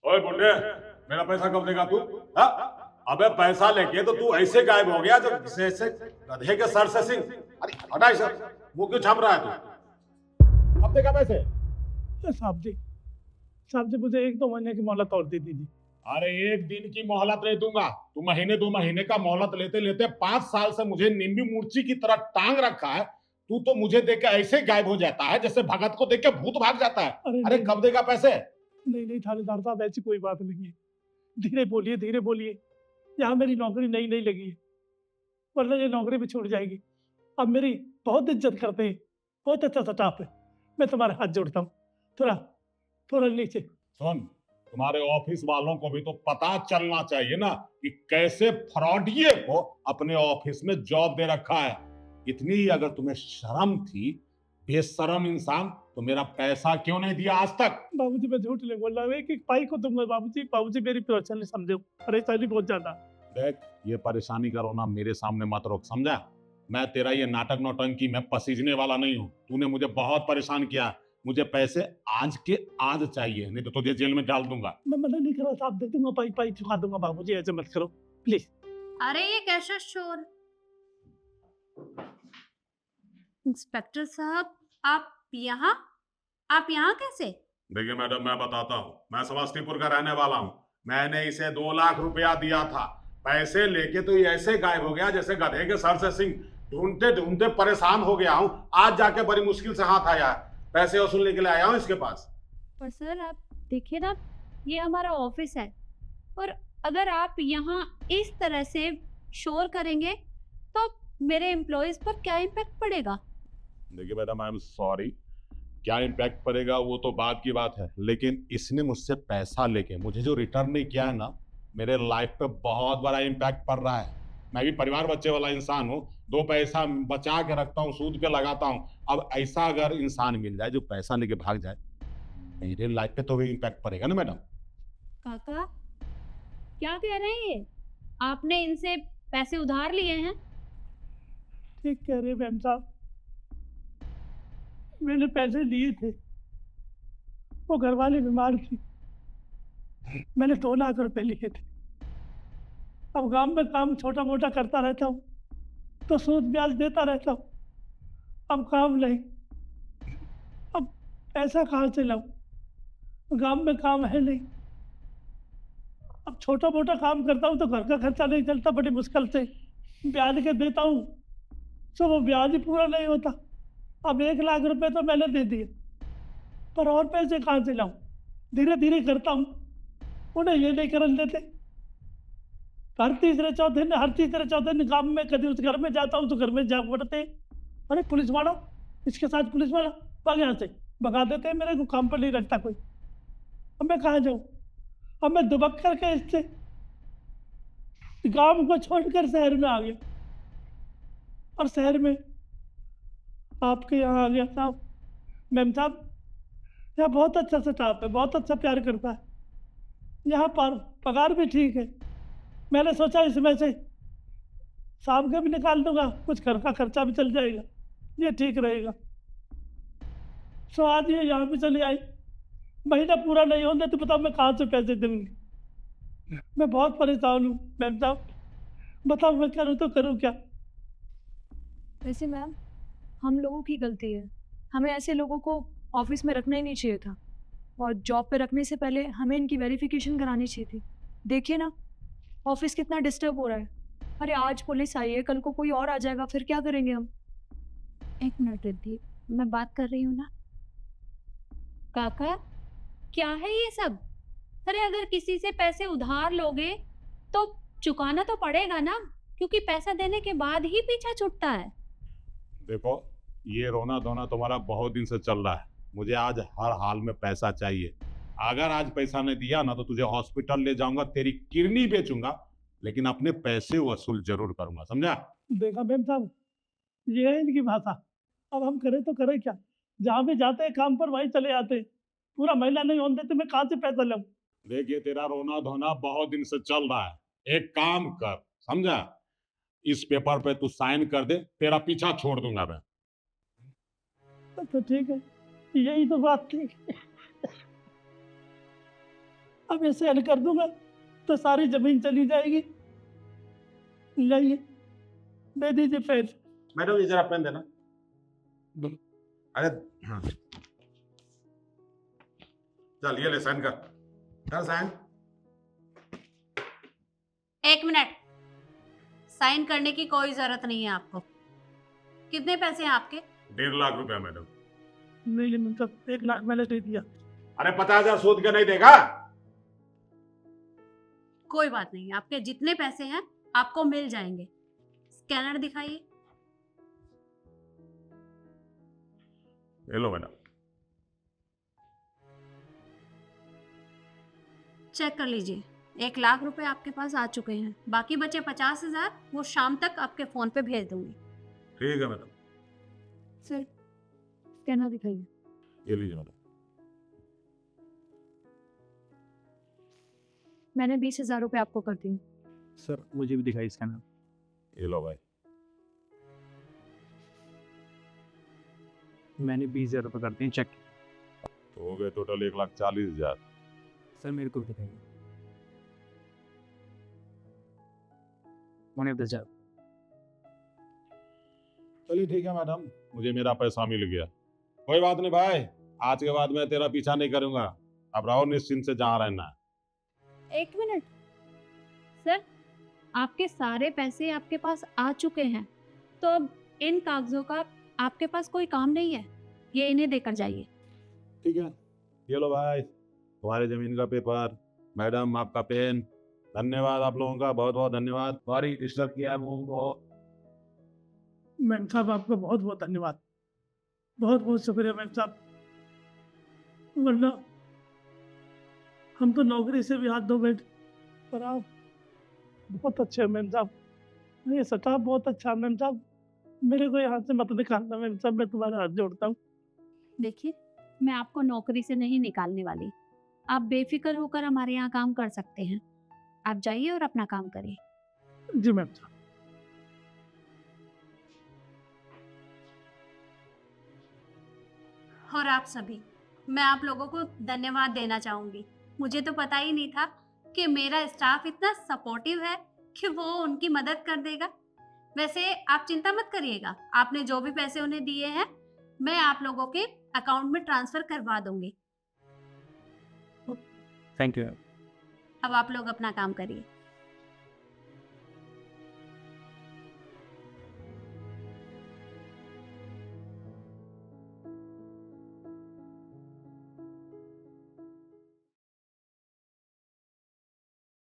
ओए बुड्ढे, मेरा पैसा कब देगा तू? हाँ? अबे पैसा लेके तो तू ऐसे गायब हो गया जब जैसे गधे के सर से सिंह। अरे हटा इसे, मुंह क्यों छाप रहा है तू? कब देगा पैसे? साहब जी, साहब जी मुझे 1-2 महीने की मोहलत और दे दीजिए। अरे एक दिन की मोहलत नहीं दूंगा। तू महीने 2 महीने का मोहलत लेते लेते 5 साल से मुझे नींबू मूर्छी की तरह टांग रखा है। तू तो मुझे देख के ऐसे गायब हो जाता है जैसे भगत को देख के भूत भाग जाता है। अरे अरे नहीं कब देगा पैसे? नहीं नहीं थानेदार साहब, ऐसी कोई बात नहीं है। धीरे बोलिए, धीरे बोलिए। यहाँ मेरी नौकरी नई नई लगी है, वरना ये नौकरी भी छूट जाएगी। अब मेरी बहुत इज्जत करते हैं, बहुत अच्छा स्टाफ है। मैं तुम्हारे हाथ जोड़ता हूँ, थोड़ा थोड़ा नीचे। सुन, तुम्हारे ऑफिस वालों को भी तो पता चलना चाहिए ना कि कैसे फ्रॉडिये को अपने ऑफिस में जॉब दे रखा है। इतनी ही अगर तुम्हें शर्म थी, बेशरम इंसान, तो मेरा पैसा क्यों नहीं दिया आज तक? बाबूजी मैं झूठ नहीं बोल रहा हूँ, एक पाई को दूंगा बाबूजी। बाबूजी मेरी परेशानी समझो, परेशानी बहुत ज्यादा। देख, ये परेशानी का रोना मेरे सामने मत रोक, समझा? मैं तेरा ये नाटक नौटंकी में पसीजने वाला नहीं हूँ। तूने मुझे बहुत परेशान किया। मुझे पैसे आज के आज चाहिए, नहीं तो तुझे जेल में डाल दूंगा। मैं मना नहीं कर रहा साहब, दे दूंगा, पाई पाई चुका दूंगा बाबूजी, ऐसे मत करो प्लीज। अरे ये कैसा शोर? इंस्पेक्टर साहब, आप यहाँ कैसे? देखिए मैडम, मैं बताता हूँ, मैं समस्तीपुर का रहने वाला हूँ। मैंने इसे 2 लाख रुपया दिया था। पैसे लेके तो ये ऐसे गायब हो गया जैसे गधे के सर से सिंह। ढूंढते ढूंढते परेशान हो गया हूँ, आज जाके बड़ी मुश्किल से हाथ आया है। पैसे वसूलने के लिए आया हूँ इसके पास। पर सर आप देखिए ना, ये हमारा ऑफिस है, और अगर आप यहाँ इस तरह से शोर करेंगे तो मेरे एम्प्लॉयज पर क्या इम्पैक्ट पड़ेगा? देखिए मैडम, आई एम सॉरी। क्या इम्पैक्ट पड़ेगा वो तो बात की बात है, लेकिन इसने मुझसे पैसा लेके मुझे जो रिटर्न नहीं किया है ना, मेरे लाइफ पे बहुत बड़ा इम्पैक्ट पड़ रहा है। मैं भी परिवार बच्चे वाला इंसान हूँ, 2 पैसा बचा के रखता हूँ, सूद पे लगाता हूँ। अब ऐसा अगर इंसान मिल जाए जो पैसा लेके भाग जाए, मेरे लाइफ पे तो भी इम्पैक्ट पड़ेगा ना मैडम। काका, क्या कह रहे हैं ये? आपने इनसे पैसे उधार लिए हैं? ठीक कह रहे मैम साहब, मैंने पैसे लिए थे, वो घरवाली बीमार थी, मैंने 2 लाख रुपए लिए थे। अब गांव में काम छोटा मोटा करता रहता हूँ तो सूद ब्याज देता रहता हूँ। अब काम नहीं, अब पैसा कहाँ से लाऊं? गांव में काम है नहीं। अब छोटा मोटा काम करता हूँ तो घर का खर्चा नहीं चलता, बड़ी मुश्किल से ब्याज के देता हूँ, तो वो ब्याज ही पूरा नहीं होता। अब 1 लाख रुपए तो मैंने दे दिए, पर और पैसे कहाँ से लाऊं? धीरे धीरे करता हूँ, उन्हें ये नहीं करने देते। हर तीसरे चौथे दिन काम में कभी उस घर में जाता हूँ तो घर में जा पड़ते, अरे पुलिस वाला, इसके साथ पुलिस वाला, भाग यहाँ से, भगा देते हैं, मेरे को काम पर नहीं रखता कोई। अब मैं कहाँ जाऊँ? अब मैं दुबक करके इससे गांव को छोड़कर शहर में आ गया, और शहर में आपके यहाँ आ गया साहब। मैम साहब, यहाँ बहुत अच्छा स्टाफ है, बहुत अच्छा प्यार करता है। यहाँ पर पगार भी ठीक है। मैंने सोचा इसमें से शाम का भी निकाल दूंगा, कुछ घर का खर्चा भी चल जाएगा, ये ठीक रहेगा। सो आज ये यहाँ पे चली आई, महीना पूरा नहीं होने तो बताओ मैं कहाँ से पैसे दूंगी? मैं बहुत परेशान हूँ मैम साहब, बताओ मैं करूँ तो करूँ क्या? वैसे मैम, हम लोगों की गलती है, हमें ऐसे लोगों को ऑफिस में रखना ही नहीं चाहिए था, और जॉब पे रखने से पहले हमें इनकी वेरिफिकेशन करानी चाहिए थी। देखिए ना, ऑफिस कितना डिस्टर्ब हो रहा है। अरे आज पुलिस आई है, कल को कोई और आ जाएगा, फिर क्या करेंगे हम? एक मिनट रिद्धि, मैं बात कर रही हूँ ना। काका, क्या है ये सब? अरे अगर किसी से पैसे उधार लोगे तो चुकाना तो पड़ेगा ना, क्योंकि पैसा देने के बाद ही पीछा छूटता है। देखो, ये रोना धोना तुम्हारा बहुत दिन से चल रहा है। मुझे आज हर हाल में पैसा चाहिए। अगर आज पैसा नहीं दिया ना तो तुझे हॉस्पिटल ले जाऊंगा, तेरी किडनी बेचूंगा, लेकिन अपने पैसे वसूल जरूर करूंगा, समझा? देखा मैम साहब, ये है इनकी भाषा। अब हम करें तो करें क्या? जहाँ भी जाते हैं काम पर वहीं चले आते हैं, पूरा महीना नहीं होने देते, मैं कहाँ से पैसा लाऊं? देखिए, तेरा रोना धोना बहुत दिन से चल रहा है। एक काम कर, समझा? इस पेपर पे तू साइन कर दे, तेरा पीछा छोड़ दूंगा मैं। तो ठीक है, यही तो बात थी। अब ये सेल कर दूंगा तो सारी जमीन चली जाएगी। लाइए, दे दीजिए पैसे। मैडम ये जरा पेन देना। अरे हाँ, चल ये ले साइन कर साइन। 1 मिनट, साइन करने की कोई जरूरत नहीं है आपको। कितने पैसे हैं आपके? 1.5 लाख रुपया मैडम। नहीं मतलब 1 लाख मैंने दे दिया। अरे 50,000 सूद के नहीं देगा? कोई बात नहीं, आपके जितने पैसे हैं आपको मिल जाएंगे। स्कैनर दिखाइए। ले लो मैडम। चेक कर लीजिए, 1 लाख रुपए आपके पास आ चुके हैं। बाकी बचे 50,000 वो शाम तक आपके फोन पे भेज दूंगी। ठीक है मैडम। सर स्कैनर दिखाइए। ये लीजिए मैडम। मैंने 20,000 रुपये आपको कर दिए। सर मुझे भी दिखाई स्कैनर। ये लो भाई। मैंने 20,000 रुपये कर दिए, चेक। तो हो गए टोटल 1,40,000। सर मेरे को भी दिखाइए। मैंने 10,000। चलिए ठीक है मैडम, मुझे मेरा पैसा मिल गया। कोई बात नहीं भाई, आज के बाद मैं तेरा पीछा नहीं करूंगा। अब रहो निश्चिंत से जहाँ रहना है। 1 मिनट सर, आपके सारे पैसे आपके पास आ चुके हैं, तो अब इन कागजों का आपके पास कोई काम नहीं है। ये इन्हें देकर जाइए। ठीक है, ये लो भाई तुम्हारे जमीन का पेपर, मैडम आपका पेन। धन्यवाद आप लोगों का, बहुत बहुत धन्यवाद। सॉरी डिस्टर्ब किया आप लोगों को। मैम साहब आपका बहुत बहुत धन्यवाद, बहुत बहुत शुक्रिया मैम साहब। वरना हम तो नौकरी से भी हाथ धो बैठे। पर आप बहुत अच्छे हैं मैम साहब, ये स्टाफ बहुत अच्छा है मैम साहब। मेरे को यहाँ से मत निकालना मैम साहब, मैं तुम्हारा हाथ जोड़ता हूँ। देखिए, मैं आपको नौकरी से नहीं निकालने वाली। आप बेफिक्र होकर हमारे यहाँ काम कर सकते हैं। आप जाइए और अपना काम करिए। जी मैम साहब। और आप सभी, मैं आप लोगों को धन्यवाद देना चाहूँगी। मुझे तो पता ही नहीं था कि मेरा स्टाफ इतना सपोर्टिव है कि वो उनकी मदद कर देगा। वैसे आप चिंता मत करिएगा, आपने जो भी पैसे उन्हें दिए हैं मैं आप लोगों के अकाउंट में ट्रांसफ़र करवा दूँगी। Thank you. अब आप लोग अपना काम करिए।